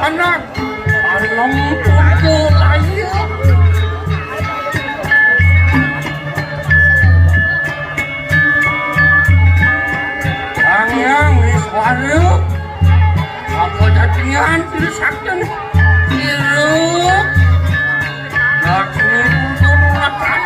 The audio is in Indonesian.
anak alam putu layu yang wiswaru apa jadian disakin hirup yakni turun